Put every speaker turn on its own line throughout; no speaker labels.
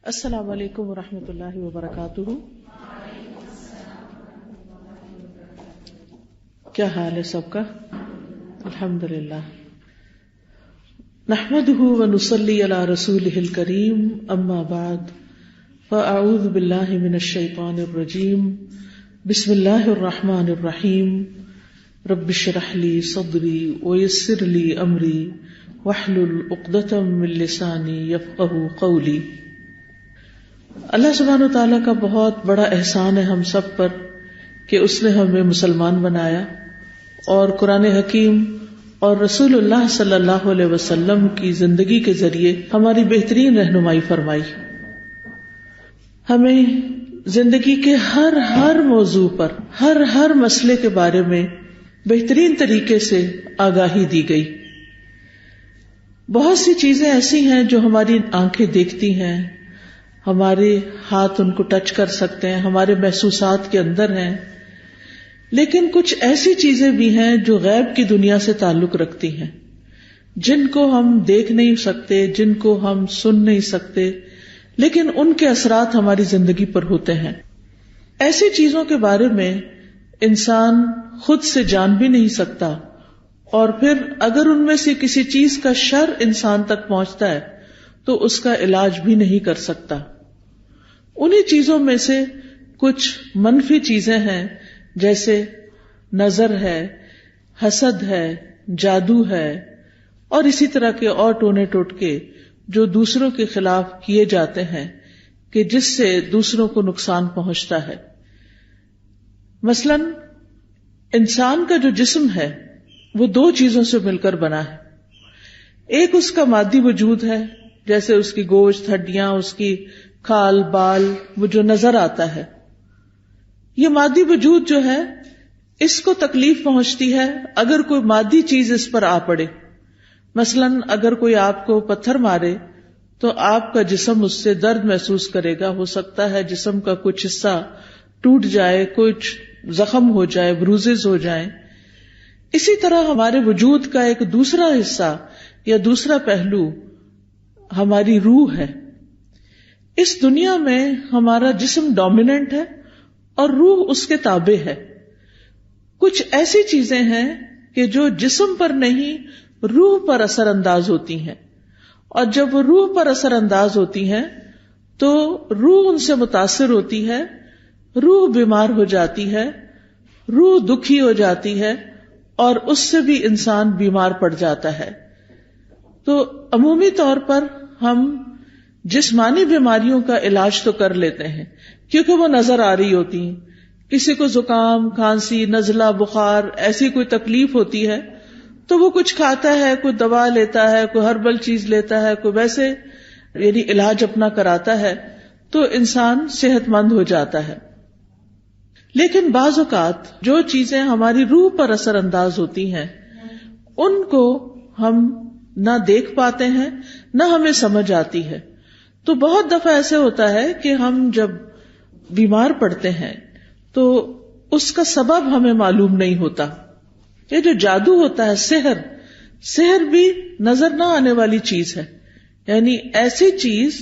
السلام علیکم ورحمۃ اللہ وبرکاتہ. کیا حال ہے سب کا؟ الحمدللہ. نحمده ونصلی علی رسولہ الکریم. اما بعد فاعوذ باللہ من الشیطان الرجیم. بسم اللہ الرحمن الرحیم. رب اشرح لی صدری ویسر لی امری واحلل عقدۃ من لسانی یفقہوا قولی. اللہ سبحانہ و تعالیٰ کا بہت بڑا احسان ہے ہم سب پر کہ اس نے ہمیں مسلمان بنایا اور قرآن حکیم اور رسول اللہ صلی اللہ علیہ وسلم کی زندگی کے ذریعے ہماری بہترین رہنمائی فرمائی. ہمیں زندگی کے ہر موضوع پر ہر مسئلے کے بارے میں بہترین طریقے سے آگاہی دی گئی. بہت سی چیزیں ایسی ہیں جو ہماری آنکھیں دیکھتی ہیں، ہمارے ہاتھ ان کو ٹچ کر سکتے ہیں، ہمارے محسوسات کے اندر ہیں، لیکن کچھ ایسی چیزیں بھی ہیں جو غیب کی دنیا سے تعلق رکھتی ہیں، جن کو ہم دیکھ نہیں سکتے، جن کو ہم سن نہیں سکتے، لیکن ان کے اثرات ہماری زندگی پر ہوتے ہیں. ایسی چیزوں کے بارے میں انسان خود سے جان بھی نہیں سکتا، اور پھر اگر ان میں سے کسی چیز کا شر انسان تک پہنچتا ہے تو اس کا علاج بھی نہیں کر سکتا. انہی چیزوں میں سے کچھ منفی چیزیں ہیں، جیسے نظر ہے، حسد ہے، جادو ہے، اور اسی طرح کے اور ٹونے ٹوٹکے جو دوسروں کے خلاف کیے جاتے ہیں کہ جس سے دوسروں کو نقصان پہنچتا ہے. مثلا انسان کا جو جسم ہے وہ دو چیزوں سے مل کر بنا ہے. ایک اس کا مادی وجود ہے، جیسے اس کی گوشت، ہڈیاں، اس کی کھال بال، وہ جو نظر آتا ہے. یہ مادی وجود جو ہے اس کو تکلیف پہنچتی ہے اگر کوئی مادی چیز اس پر آ پڑے. مثلا اگر کوئی آپ کو پتھر مارے تو آپ کا جسم اس سے درد محسوس کرے گا. ہو سکتا ہے جسم کا کچھ حصہ ٹوٹ جائے، کچھ زخم ہو جائے، بروزز ہو جائیں. اسی طرح ہمارے وجود کا ایک دوسرا حصہ یا دوسرا پہلو ہماری روح ہے. اس دنیا میں ہمارا جسم ڈومیننٹ ہے اور روح اس کے تابع ہے. کچھ ایسی چیزیں ہیں کہ جو جسم پر نہیں روح پر اثر انداز ہوتی ہیں، اور جب وہ روح پر اثر انداز ہوتی ہیں تو روح ان سے متاثر ہوتی ہے، روح بیمار ہو جاتی ہے، روح دکھی ہو جاتی ہے، اور اس سے بھی انسان بیمار پڑ جاتا ہے. تو عمومی طور پر ہم جسمانی بیماریوں کا علاج تو کر لیتے ہیں کیونکہ وہ نظر آ رہی ہوتی ہیں. کسی کو زکام، کھانسی، نزلہ، بخار، ایسی کوئی تکلیف ہوتی ہے تو وہ کچھ کھاتا ہے، کوئی دوا لیتا ہے، کوئی ہربل چیز لیتا ہے، کوئی ویسے یعنی علاج اپنا کراتا ہے تو انسان صحت مند ہو جاتا ہے. لیکن بعض اوقات جو چیزیں ہماری روح پر اثر انداز ہوتی ہیں ان کو ہم نہ دیکھ پاتے ہیں، نہ ہمیں سمجھ آتی ہے. تو بہت دفعہ ایسے ہوتا ہے کہ ہم جب بیمار پڑتے ہیں تو اس کا سبب ہمیں معلوم نہیں ہوتا. یہ جو جادو ہوتا ہے، سحر بھی نظر نہ آنے والی چیز ہے. یعنی ایسی چیز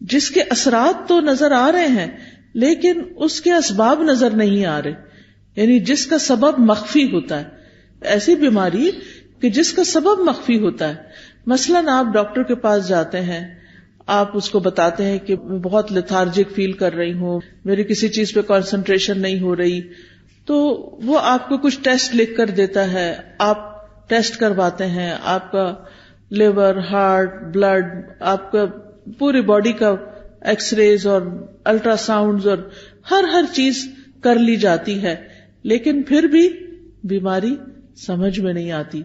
جس کے اثرات تو نظر آ رہے ہیں لیکن اس کے اسباب نظر نہیں آ رہے، یعنی جس کا سبب مخفی ہوتا ہے. ایسی بیماری کہ جس کا سبب مخفی ہوتا ہے. مثلاً آپ ڈاکٹر کے پاس جاتے ہیں، آپ اس کو بتاتے ہیں کہ میں بہت لیتھارجک فیل کر رہی ہوں، میری کسی چیز پہ کنسنٹریشن نہیں ہو رہی، تو وہ آپ کو کچھ ٹیسٹ لکھ کر دیتا ہے. آپ ٹیسٹ کرواتے ہیں، آپ کا لیور، ہارٹ، بلڈ، آپ کا پوری باڈی کا ایکس ریز اور الٹرا ساؤنڈز اور ہر چیز کر لی جاتی ہے، لیکن پھر بھی بیماری سمجھ میں نہیں آتی.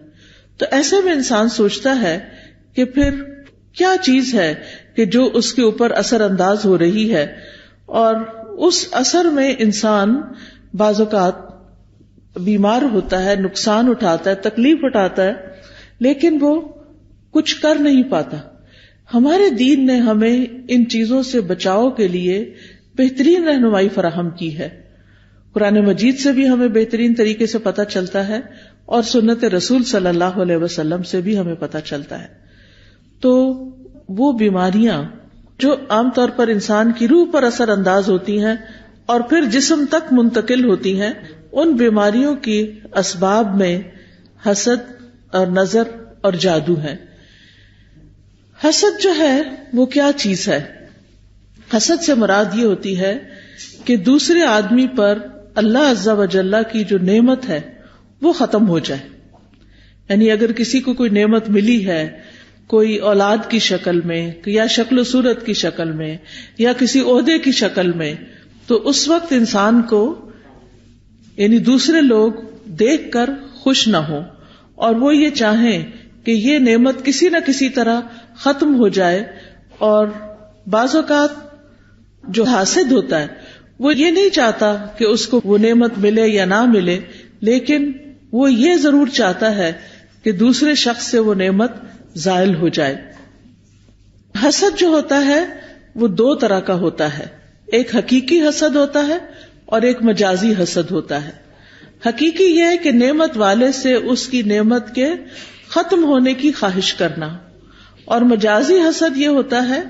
تو ایسے میں انسان سوچتا ہے کہ پھر کیا چیز ہے کہ جو اس کے اوپر اثر انداز ہو رہی ہے، اور اس اثر میں انسان بعض اوقات بیمار ہوتا ہے، نقصان اٹھاتا ہے، تکلیف اٹھاتا ہے، لیکن وہ کچھ کر نہیں پاتا. ہمارے دین نے ہمیں ان چیزوں سے بچاؤ کے لیے بہترین رہنمائی فراہم کی ہے. قرآن مجید سے بھی ہمیں بہترین طریقے سے پتہ چلتا ہے اور سنت رسول صلی اللہ علیہ وسلم سے بھی ہمیں پتہ چلتا ہے. تو وہ بیماریاں جو عام طور پر انسان کی روح پر اثر انداز ہوتی ہیں اور پھر جسم تک منتقل ہوتی ہیں، ان بیماریوں کی اسباب میں حسد اور نظر اور جادو ہے۔ حسد جو ہے وہ کیا چیز ہے؟ حسد سے مراد یہ ہوتی ہے کہ دوسرے آدمی پر اللہ عز و جل کی جو نعمت ہے وہ ختم ہو جائے۔ یعنی اگر کسی کو کوئی نعمت ملی ہے، کوئی اولاد کی شکل میں یا شکل و صورت کی شکل میں یا کسی عہدے کی شکل میں، تو اس وقت انسان کو یعنی دوسرے لوگ دیکھ کر خوش نہ ہو اور وہ یہ چاہیں کہ یہ نعمت کسی نہ کسی طرح ختم ہو جائے۔ اور بعض اوقات جو حاسد ہوتا ہے وہ یہ نہیں چاہتا کہ اس کو وہ نعمت ملے یا نہ ملے، لیکن وہ یہ ضرور چاہتا ہے کہ دوسرے شخص سے وہ نعمت زائل ہو جائے۔ حسد جو ہوتا ہے وہ دو طرح کا ہوتا ہے، ایک حقیقی حسد ہوتا ہے اور ایک مجازی حسد ہوتا ہے۔ حقیقی یہ ہے کہ نعمت والے سے اس کی نعمت کے ختم ہونے کی خواہش کرنا، اور مجازی حسد یہ ہوتا ہے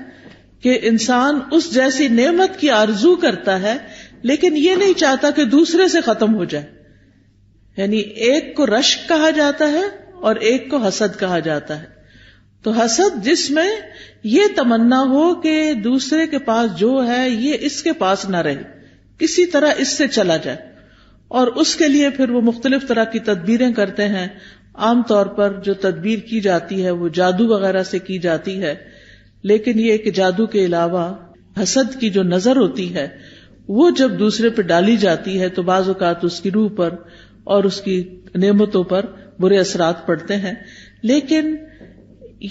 کہ انسان اس جیسی نعمت کی آرزو کرتا ہے لیکن یہ نہیں چاہتا کہ دوسرے سے ختم ہو جائے۔ یعنی ایک کو رشک کہا جاتا ہے اور ایک کو حسد کہا جاتا ہے۔ تو حسد جس میں یہ تمنا ہو کہ دوسرے کے پاس جو ہے یہ اس کے پاس نہ رہے، کسی طرح اس سے چلا جائے، اور اس کے لیے پھر وہ مختلف طرح کی تدبیریں کرتے ہیں۔ عام طور پر جو تدبیر کی جاتی ہے وہ جادو وغیرہ سے کی جاتی ہے، لیکن یہ کہ جادو کے علاوہ حسد کی جو نظر ہوتی ہے وہ جب دوسرے پہ ڈالی جاتی ہے تو بعض اوقات اس کی روح پر اور اس کی نعمتوں پر برے اثرات پڑتے ہیں، لیکن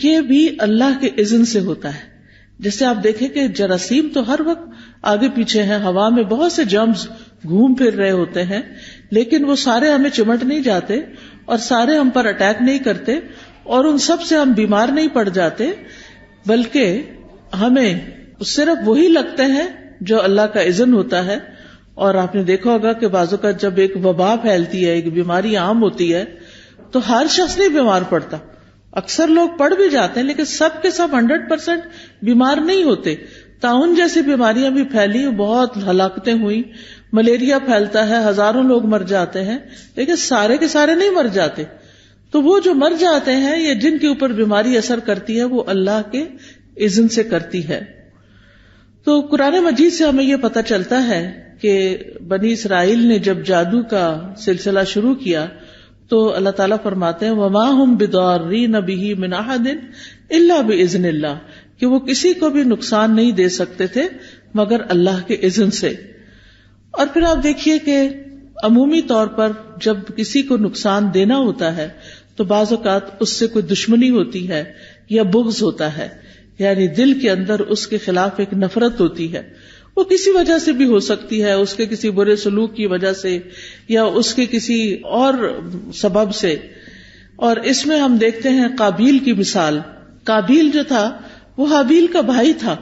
یہ بھی اللہ کے اذن سے ہوتا ہے۔ جیسے آپ دیکھیں کہ جراثیم تو ہر وقت آگے پیچھے ہیں، ہوا میں بہت سے جرمز گھوم پھر رہے ہوتے ہیں، لیکن وہ سارے ہمیں چمٹ نہیں جاتے اور سارے ہم پر اٹیک نہیں کرتے اور ان سب سے ہم بیمار نہیں پڑ جاتے، بلکہ ہمیں صرف وہی لگتے ہیں جو اللہ کا اذن ہوتا ہے۔ اور آپ نے دیکھا ہوگا کہ بعض اوقات جب ایک وبا پھیلتی ہے، ایک بیماری عام ہوتی ہے، تو ہر شخص نہیں بیمار پڑتا، اکثر لوگ پڑ بھی جاتے ہیں لیکن سب کے سب 100% بیمار نہیں ہوتے۔ طاعون جیسی بیماریاں بھی پھیلی، بہت ہلاکتیں ہوئی، ملیریا پھیلتا ہے، ہزاروں لوگ مر جاتے ہیں، لیکن سارے کے سارے نہیں مر جاتے۔ تو وہ جو مر جاتے ہیں یا جن کے اوپر بیماری اثر کرتی ہے وہ اللہ کے اذن سے کرتی ہے۔ تو قرآن مجید سے ہمیں یہ پتہ چلتا ہے کہ بنی اسرائیل نے جب جادو کا سلسلہ شروع کیا تو اللہ تعالیٰ فرماتے ہیں وَمَا هُمْ بِضَارِّينَ بِهِ مِنْ أَحَدٍ إِلَّا بِإِذْنِ اللَّهِ، کہ وہ کسی کو بھی نقصان نہیں دے سکتے تھے مگر اللہ کے اذن سے۔ اور پھر آپ دیکھیے کہ عمومی طور پر جب کسی کو نقصان دینا ہوتا ہے تو بعض اوقات اس سے کوئی دشمنی ہوتی ہے یا بغض ہوتا ہے، یعنی دل کے اندر اس کے خلاف ایک نفرت ہوتی ہے، وہ کسی وجہ سے بھی ہو سکتی ہے، اس کے کسی برے سلوک کی وجہ سے یا اس کے کسی اور سبب سے۔ اور اس میں ہم دیکھتے ہیں قابیل کی مثال۔ قابیل جو تھا وہ حابیل کا بھائی تھا،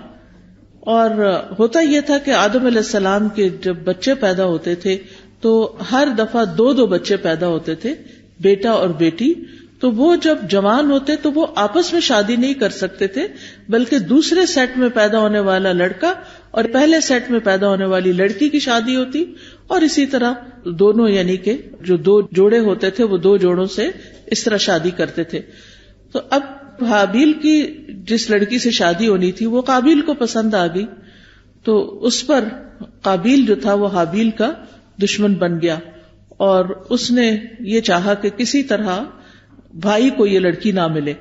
اور ہوتا یہ تھا کہ آدم علیہ السلام کے جب بچے پیدا ہوتے تھے تو ہر دفعہ 2 بچے پیدا ہوتے تھے، بیٹا اور بیٹی۔ تو وہ جب جوان ہوتے تو وہ آپس میں شادی نہیں کر سکتے تھے، بلکہ دوسرے سیٹ میں پیدا ہونے والا لڑکا اور پہلے سیٹ میں پیدا ہونے والی لڑکی کی شادی ہوتی، اور اسی طرح دونوں یعنی کہ جو 2 جوڑے ہوتے تھے وہ 2 جوڑوں سے اس طرح شادی کرتے تھے۔ تو اب حابیل کی جس لڑکی سے شادی ہونی تھی وہ قابیل کو پسند آ گئی، تو اس پر قابیل جو تھا وہ حابیل کا دشمن بن گیا، اور اس نے یہ چاہا کہ کسی طرح بھائی کو یہ لڑکی نہ ملے۔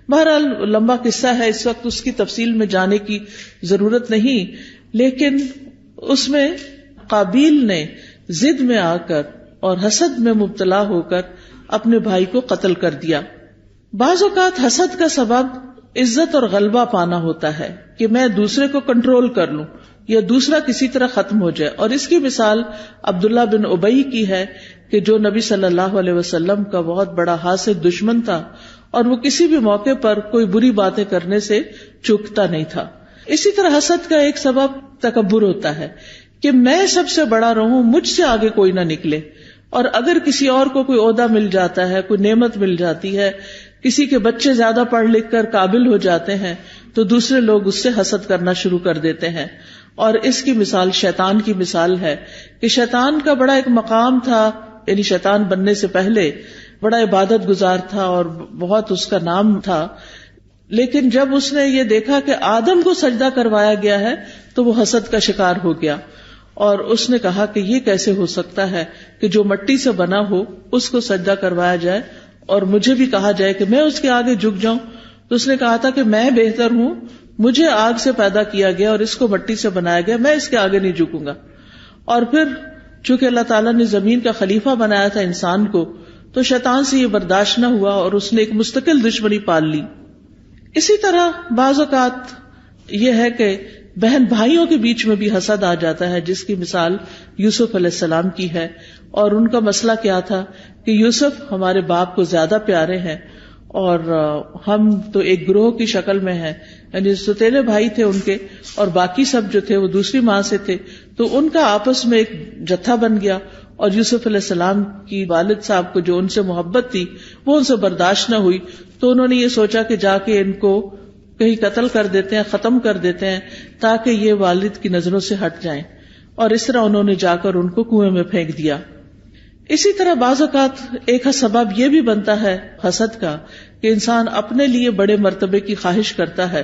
بہرحال لمبا قصہ ہے، اس وقت اس کی تفصیل میں جانے کی ضرورت نہیں، لیکن اس میں قابیل نے ضد میں آ کر اور حسد میں مبتلا ہو کر اپنے بھائی کو قتل کر دیا۔ بعض اوقات حسد کا سبب عزت اور غلبہ پانا ہوتا ہے کہ میں دوسرے کو کنٹرول کر لوں یا دوسرا کسی طرح ختم ہو جائے، اور اس کی مثال عبداللہ بن ابی کی ہے کہ جو نبی صلی اللہ علیہ وسلم کا بہت بڑا حاسد دشمن تھا، اور وہ کسی بھی موقع پر کوئی بری باتیں کرنے سے چوکتا نہیں تھا۔ اسی طرح حسد کا ایک سبب تکبر ہوتا ہے کہ میں سب سے بڑا رہوں، مجھ سے آگے کوئی نہ نکلے، اور اگر کسی اور کو کوئی عہدہ مل جاتا ہے، کوئی نعمت مل جاتی ہے، کسی کے بچے زیادہ پڑھ لکھ کر قابل ہو جاتے ہیں، تو دوسرے لوگ اس سے حسد کرنا شروع کر دیتے ہیں. اور اس کی مثال شیطان کی مثال ہے کہ شیطان کا بڑا ایک مقام تھا، یعنی شیطان بننے سے پہلے بڑا عبادت گزار تھا اور بہت اس کا نام تھا. لیکن جب اس نے یہ دیکھا کہ آدم کو سجدہ کروایا گیا ہے تو وہ حسد کا شکار ہو گیا، اور اس نے کہا کہ یہ کیسے ہو سکتا ہے کہ جو مٹی سے بنا ہو اس کو سجدہ کروایا جائے اور مجھے بھی کہا جائے کہ میں اس کے آگے جھک جاؤں. تو اس نے کہا تھا کہ میں بہتر ہوں، مجھے آگ سے پیدا کیا گیا اور اس کو مٹی سے بنایا گیا، میں اس کے آگے نہیں جھکوں گا. اور پھر چونکہ اللہ تعالیٰ نے زمین کا خلیفہ بنایا تھا انسان کو، تو شیطان سے یہ برداشت نہ ہوا اور اس نے ایک مستقل دشمنی پال لی. اسی طرح بعض اوقات یہ ہے کہ بہن بھائیوں کے بیچ میں بھی حسد آ جاتا ہے، جس کی مثال یوسف علیہ السلام کی ہے. اور ان کا مسئلہ کیا تھا کہ یوسف ہمارے باپ کو زیادہ پیارے ہیں اور ہم تو ایک گروہ کی شکل میں ہیں، یعنی ستیلے بھائی تھے ان کے اور باقی سب جو تھے وہ دوسری ماں سے تھے، تو ان کا آپس میں ایک جتھا بن گیا. اور یوسف علیہ السلام کی والد صاحب کو جو ان سے محبت تھی وہ ان سے برداشت نہ ہوئی، تو انہوں نے یہ سوچا کہ جا کے ان کو کہیں قتل کر دیتے ہیں، ختم کر دیتے ہیں تاکہ یہ والد کی نظروں سے ہٹ جائیں. اور اس طرح انہوں نے جا کر ان کو کنویں میں پھینک دیا. اسی طرح بعض اوقات ایک سبب یہ بھی بنتا ہے حسد کا کہ انسان اپنے لیے بڑے مرتبے کی خواہش کرتا ہے،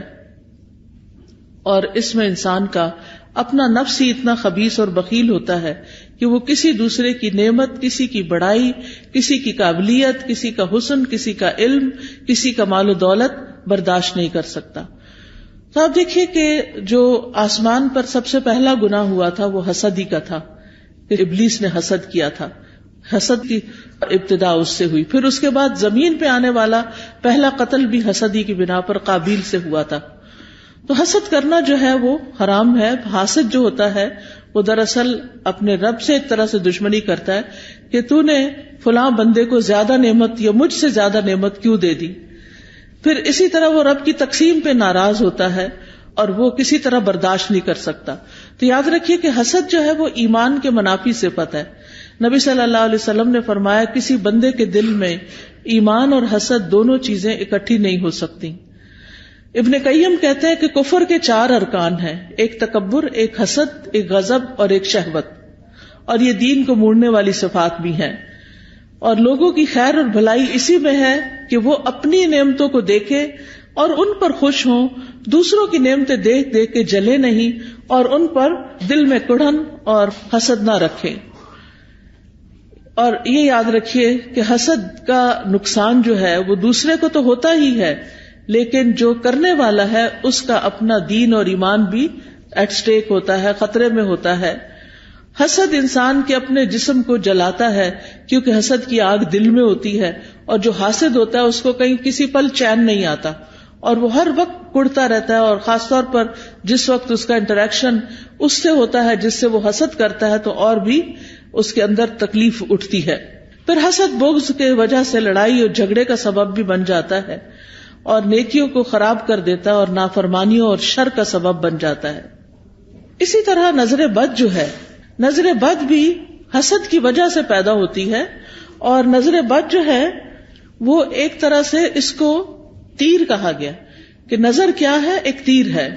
اور اس میں انسان کا اپنا نفس ہی اتنا خبیث اور بخیل ہوتا ہے کہ وہ کسی دوسرے کی نعمت، کسی کی بڑائی، کسی کی قابلیت، کسی کا حسن، کسی کا علم، کسی کا مال و دولت برداشت نہیں کر سکتا. تو آپ دیکھیے کہ جو آسمان پر سب سے پہلا گناہ ہوا تھا وہ حسد ہی کا تھا، کہ ابلیس نے حسد کیا تھا. حسد کی ابتدا اس سے ہوئی. پھر اس کے بعد زمین پہ آنے والا پہلا قتل بھی حسد ہی کی بنا پر قابیل سے ہوا تھا. تو حسد کرنا جو ہے وہ حرام ہے. حاسد جو ہوتا ہے وہ دراصل اپنے رب سے ایک طرح سے دشمنی کرتا ہے کہ تو نے فلاں بندے کو زیادہ نعمت یا مجھ سے زیادہ نعمت کیوں دے دی. پھر اسی طرح وہ رب کی تقسیم پہ ناراض ہوتا ہے اور وہ کسی طرح برداشت نہیں کر سکتا. تو یاد رکھیے کہ حسد جو ہے وہ ایمان کے منافی صفت ہے. نبی صلی اللہ علیہ وسلم نے فرمایا کسی بندے کے دل میں ایمان اور حسد دونوں چیزیں اکٹھی نہیں ہو سکتی. ابن قیم کہتے ہیں کہ کفر کے 4 ارکان ہیں، ایک تکبر، ایک حسد، ایک غضب اور ایک شہوت، اور یہ دین کو موڑنے والی صفات بھی ہیں. اور لوگوں کی خیر اور بھلائی اسی میں ہے کہ وہ اپنی نعمتوں کو دیکھیں اور ان پر خوش ہوں، دوسروں کی نعمتیں دیکھ دیکھ کے جلے نہیں اور ان پر دل میں کڑھن اور حسد نہ رکھیں. اور یہ یاد رکھیے کہ حسد کا نقصان جو ہے وہ دوسرے کو تو ہوتا ہی ہے، لیکن جو کرنے والا ہے اس کا اپنا دین اور ایمان بھی ایٹ سٹیک ہوتا ہے، خطرے میں ہوتا ہے. حسد انسان کے اپنے جسم کو جلاتا ہے، کیونکہ حسد کی آگ دل میں ہوتی ہے، اور جو حاسد ہوتا ہے اس کو کہیں کسی پل چین نہیں آتا اور وہ ہر وقت کڑتا رہتا ہے. اور خاص طور پر جس وقت اس کا انٹریکشن اس سے ہوتا ہے جس سے وہ حسد کرتا ہے تو اور بھی اس کے اندر تکلیف اٹھتی ہے. پھر حسد بغض کے وجہ سے لڑائی اور جھگڑے کا سبب بھی بن جاتا ہے اور نیکیوں کو خراب کر دیتا ہے اور نافرمانیوں اور شر کا سبب بن جاتا ہے. اسی طرح نظر بد جو ہے، نظر بد بھی حسد کی وجہ سے پیدا ہوتی ہے. اور نظر بد جو ہے وہ ایک طرح سے اس کو تیر کہا گیا کہ نظر کیا ہے، ایک تیر ہے.